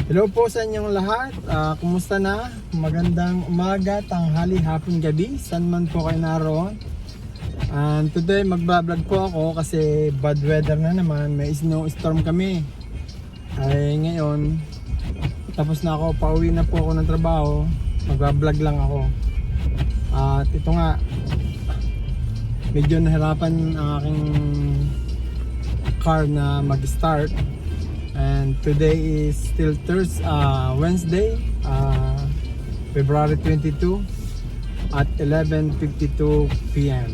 Hello po sa inyong lahat. Kumusta na? Magandang umaga, tanghali, hapon, gabi. Saan man po kayo naroon. And today magbablog po ako kasi bad weather na naman. May snowstorm kami. Ay ngayon, tapos na ako, pauwi na po ako ng trabaho. Magbablog lang ako. At ito nga, medyo nahirapan ang aking car na mag-start. And today is still Wednesday, February 22 at 11:52 p.m.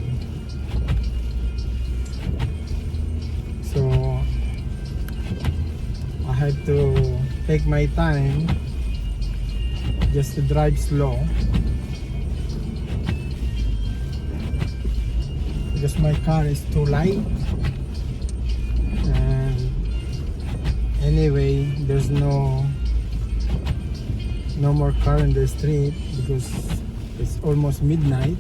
So I have to take my time just to drive slow because my car is too light. Anyway, there's no more car in the street because it's almost midnight.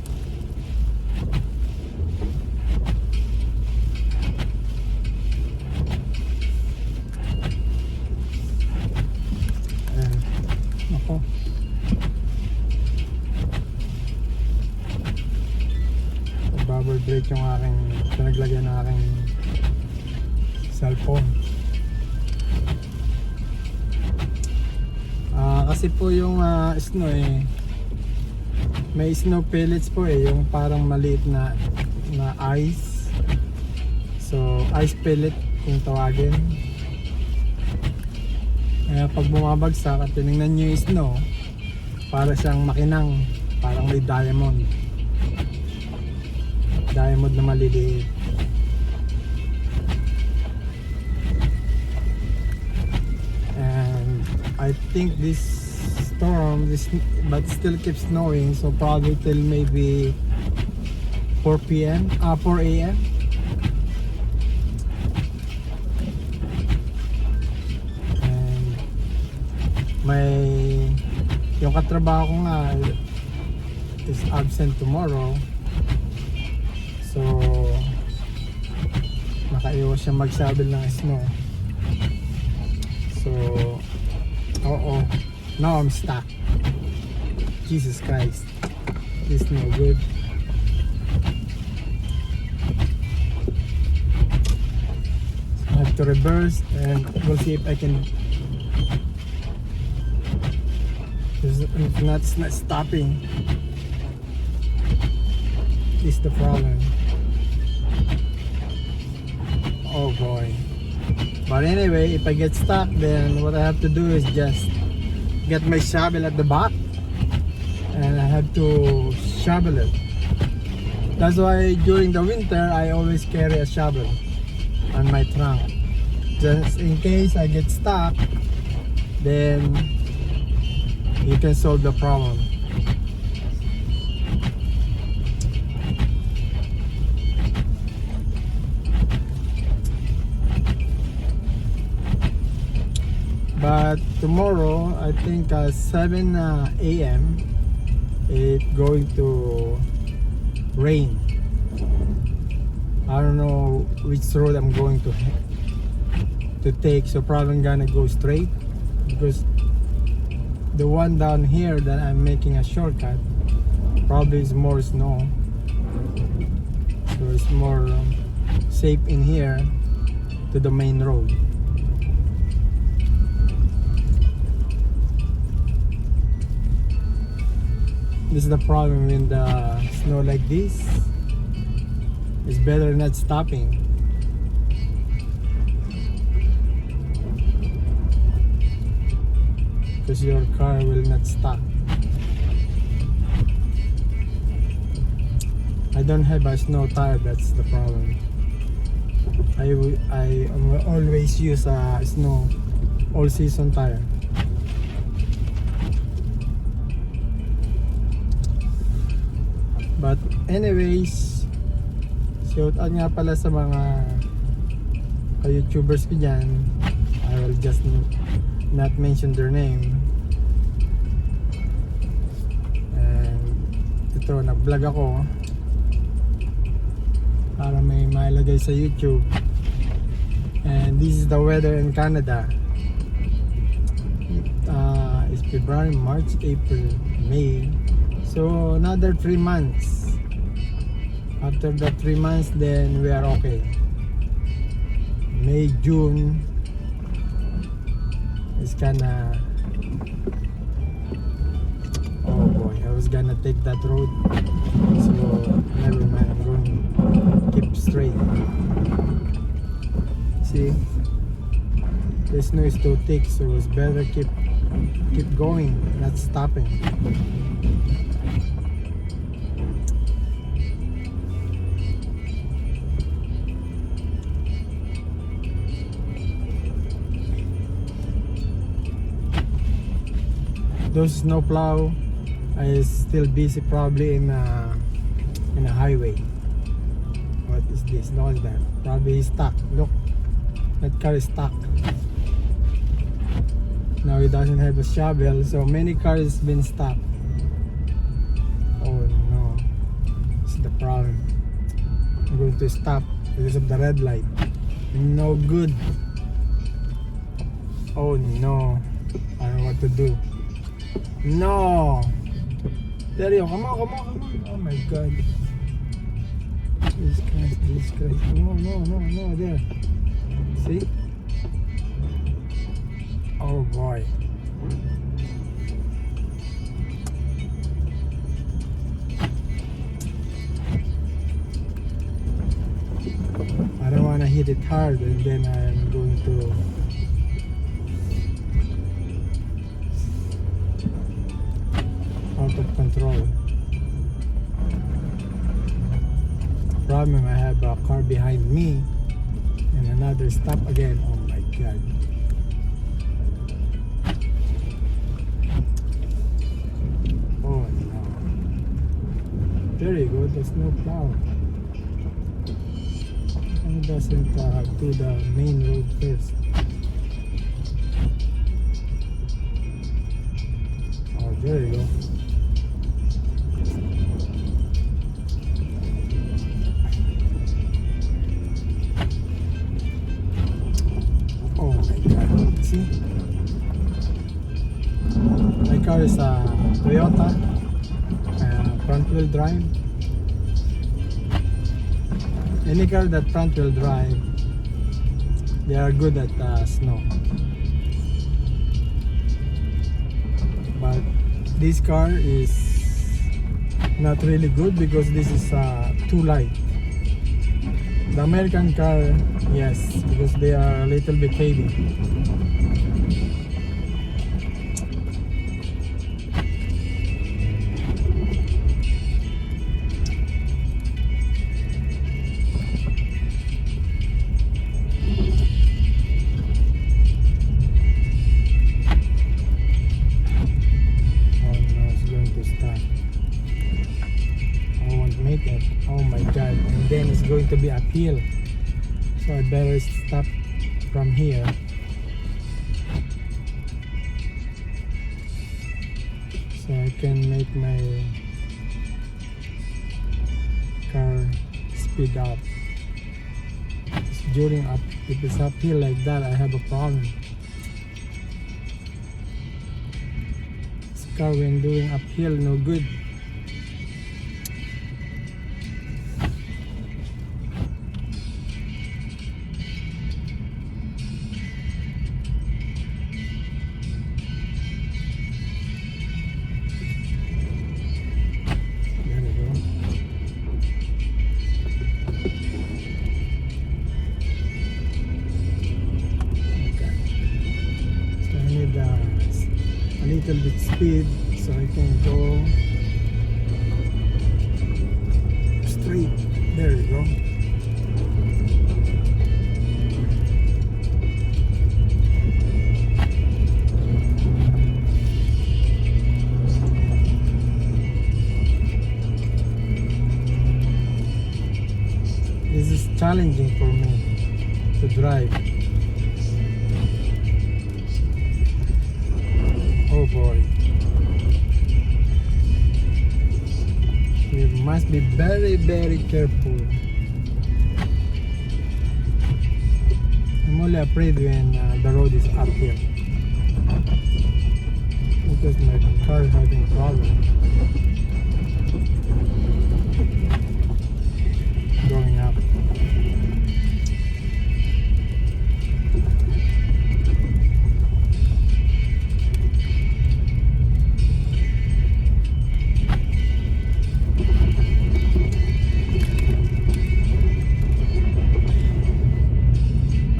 Ako. Bubble brake yung aking pinaglagyan ng aking cellphone. Kasi po yung snow may snow pellets po yung parang maliit na ice. So ice pellet kung tawagin. Kaya pag bumabagsak at tinignan nyo yung snow, para siyang makinang, parang may diamond na maliliit. I think this storm, but still keeps snowing, so probably till maybe 4 a.m. And yung katrabaho ko nga is absent tomorrow, so nakaiwas siya magsabil ng snow. So now I'm stuck. Jesus Christ, this is no good. I have to reverse and we'll see if I can. It's not stopping. This is the problem. Oh boy. But anyway, if I get stuck, then what I have to do is just get my shovel at the back and I have to shovel it. That's why during the winter I always carry a shovel on my trunk, just in case I get stuck, then you can solve the problem. But tomorrow, I think 7 a.m. it's going to rain. I don't know which road I'm going to take, so probably I'm gonna go straight because the one down here that I'm making a shortcut probably is more snow, so it's more safe in here to the main road. This is the problem when the snow like this. It's better not stopping. Because your car will not stop. I don't have a snow tire, that's the problem. I always use a snow all season tire. But anyways, shout out nga pala sa mga YouTubers ko dyan. I will just not mention their name. And ito, nag-vlog ako para may mailagay sa YouTube. And this is the weather in Canada. February, March, April, May. So another 3 months. After the 3 months, then we are okay. May, June is kinda, oh boy, I was gonna take that road, so never mind, I'm going to keep straight. See, the snow is too thick, so it's better keep going, not stopping. Those snowplow is still busy, probably in a highway. What is this? Look at that. Probably he's stuck. Look, that car is stuck. Now he doesn't have a shovel, so many cars been stuck. Oh no, this is the problem. I'm going to stop because of the red light. No good. Oh no, I don't know what to do. No! There you go. Come on. Oh my god. Jesus Christ. No, there. See? Oh boy. I don't want to hit it hard and then I'm going to out of control. Problem, I have a car behind me and another stop again. Oh my god. Oh no. There you go, there's no plow. And it doesn't do the main road first. Oh, there you go. Oh my god, see? My car is a Toyota front wheel drive. Any car that front wheel drive, they are good at snow. But this car is not really good because this is too light. The American car, yes, because they are a little bit heavy. Oh my god, and then it's going to be uphill, so I better stop from here. So I can make my car speed up. During up, if it's uphill like that, I have a problem. This car when doing uphill, no good. A little bit speed so I can go straight. There you go. This is challenging for me to drive. Oh boy. We must be very, very careful. I'm only afraid when the road is uphill. because my car is having problem going up.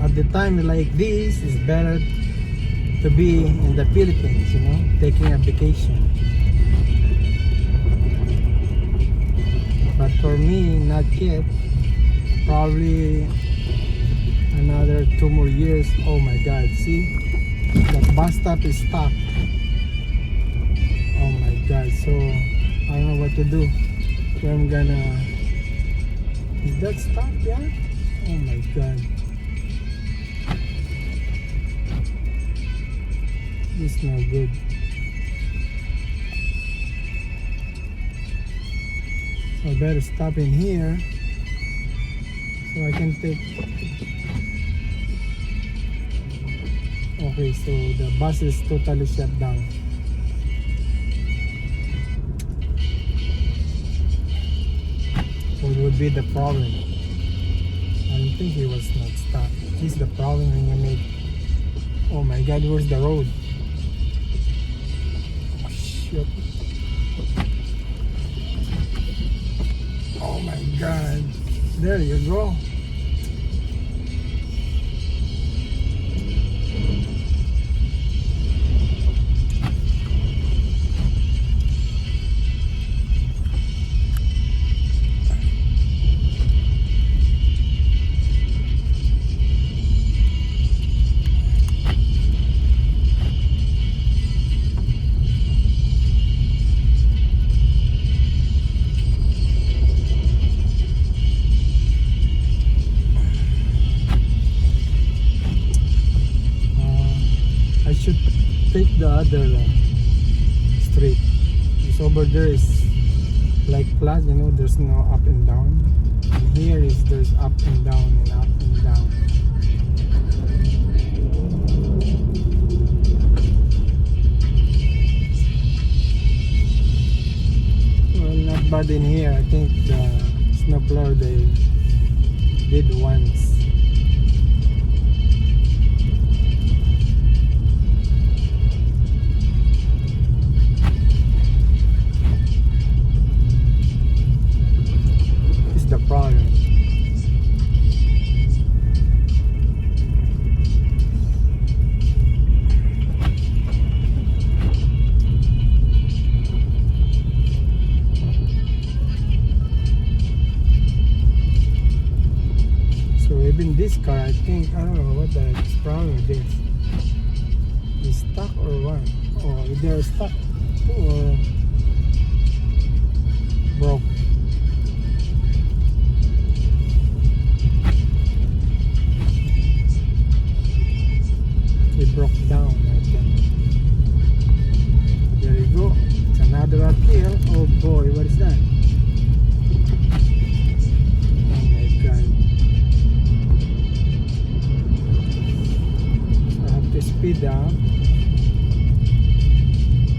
At the time like this, it's better to be in the Philippines, you know, taking a vacation. But for me, not yet. Probably another 2 more years. Oh my God, see? The bus stop is stuck. Oh my God, so I don't know what to do. So I'm gonna... Is that stuck? Yeah? Oh my God. It's no good. So I better stop in here so I can take. Okay, so the bus is totally shut down. What would be the problem? I don't think he was not stopped. This is the problem when you make. Oh my God, where's the road? Shit. Oh my God. There you go. I should take the other street. This over there is like flat, you know, there's no up and down. And here is there's up and down and up and down. Well, not bad in here. I think the snow blower they did once. The problem. So even this car, I think, I don't know what the problem with this. Is stuck or what? Or either stuck or broke. It broke down, I think. There you go. It's another uphill. Oh boy, what is that? Oh my God. So I have to speed up.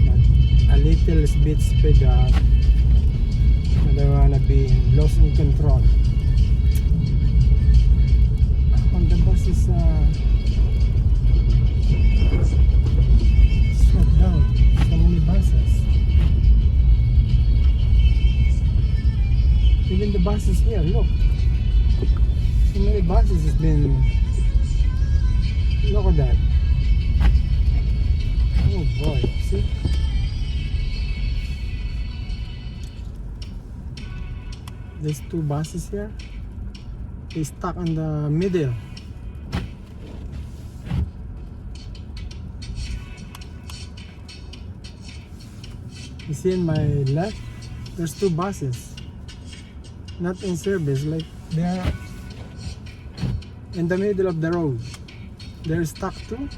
But a little bit speed up. I don't wanna be lost in control. On the bus is shut down. So many buses. Even the buses here, look. So many buses has been. Look at that. Oh boy, see? There's 2 buses here. They stuck in the middle. You see in my left, there's 2 buses. Not in service, like they're in the middle of the road. They're stuck too.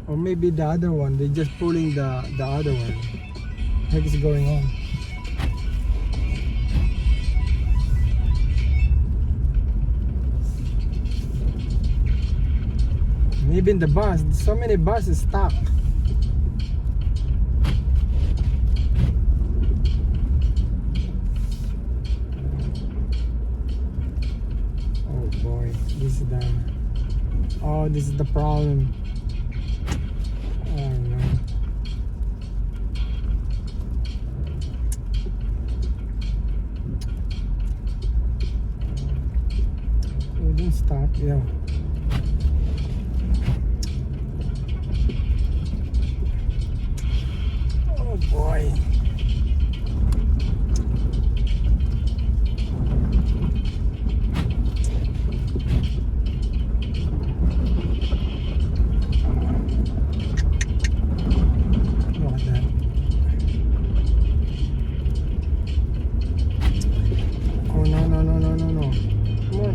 Or maybe the other one, they're just pulling the other one. What is going on? Maybe in the bus, so many buses stuck. This is the problem. Oh no. We didn't stop, yeah. Oh boy.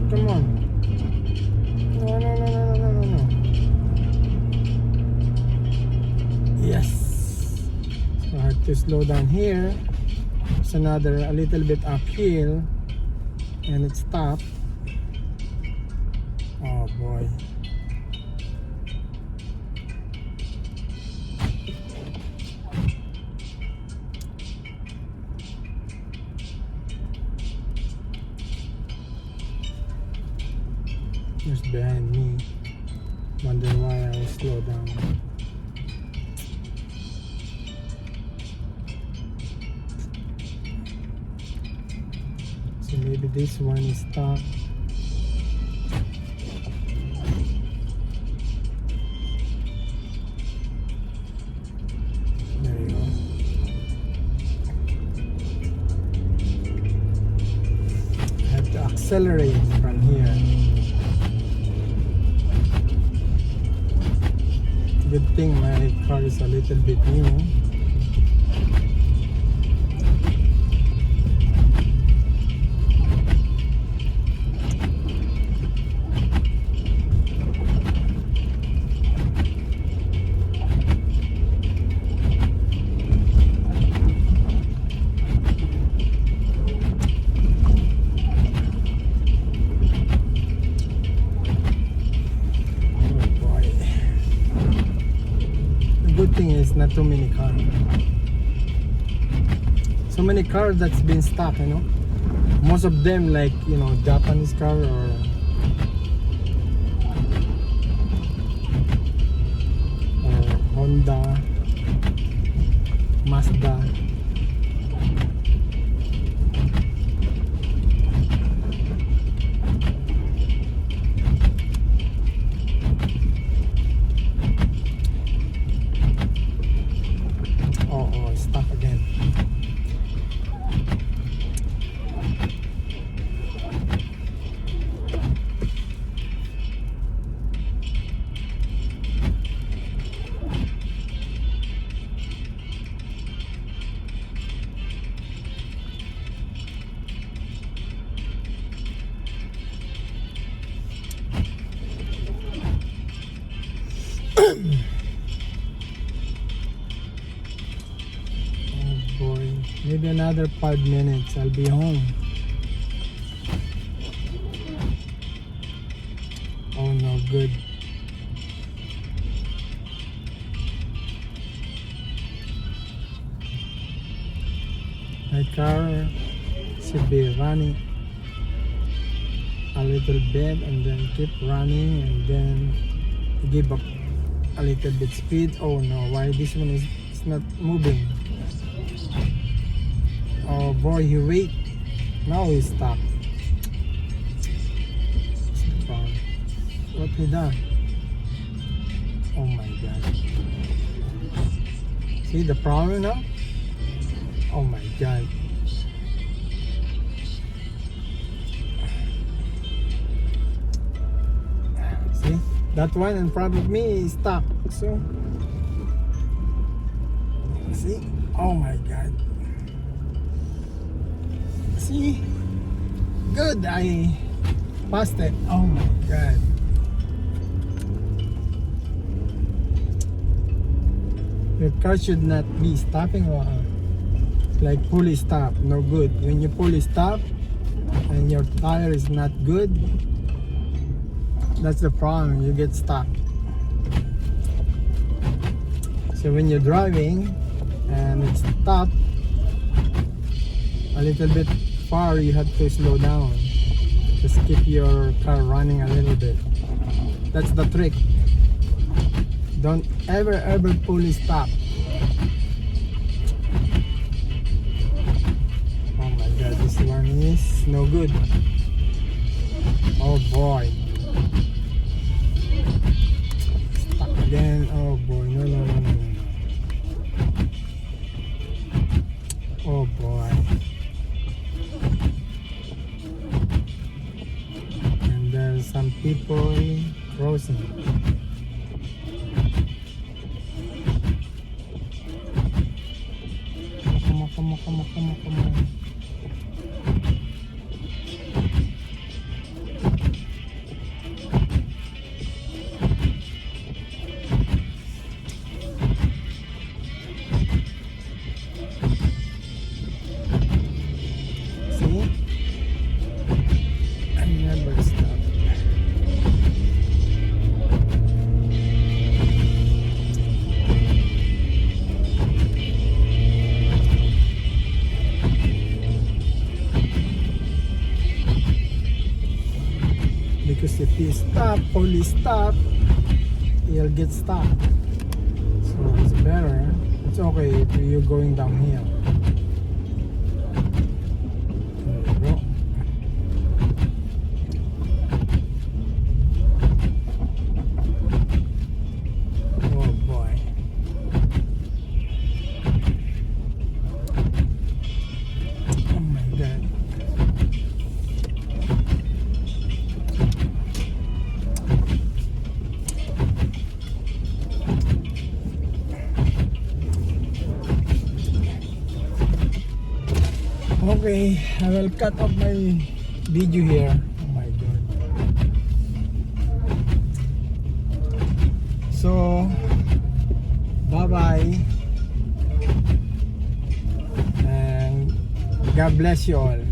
Come on. No. Yes. So I have to slow down here. It's another a little bit uphill. And it stopped. Oh boy. Just behind me. Wonder why I slow down. So maybe this one is stuck. There you go. I have to accelerate from here. Good thing my car is a little bit new. Good thing is not too many cars. So many cars that's been stopped, you know. Most of them like, you know, Japanese car or Honda, Mazda. Stop again. Maybe another 5 minutes, I'll be home. Oh no, good. My car should be running a little bit and then keep running and then give up a little bit speed. Oh no, why this one is not moving? Oh boy, he wait. Now he's stuck. What he done? Oh my god. See the problem now? Oh my god. See? That one in front of me is stuck. So see? Oh my god. See? Good, I passed it. Oh my god. Your car should not be stopping like fully stop. No good. When you fully stop and your tire is not good, that's the problem. You get stuck. So when you're driving and it's stopped a little bit far, you have to slow down. Just keep your car running a little bit. That's the trick. Don't ever fully stop. Oh my god, this one is no good. Oh boy. Stuck again. Oh boy. No. Oh boy. And there's some people crossing. Come on. See? I never stop. Because if you stop, fully stop, you'll get stuck. So it's better. It's okay if you're going downhill. There you go. Oh boy. Oh my god. Okay, I will cut off my video here. Oh my god. So, bye bye. And God bless you all.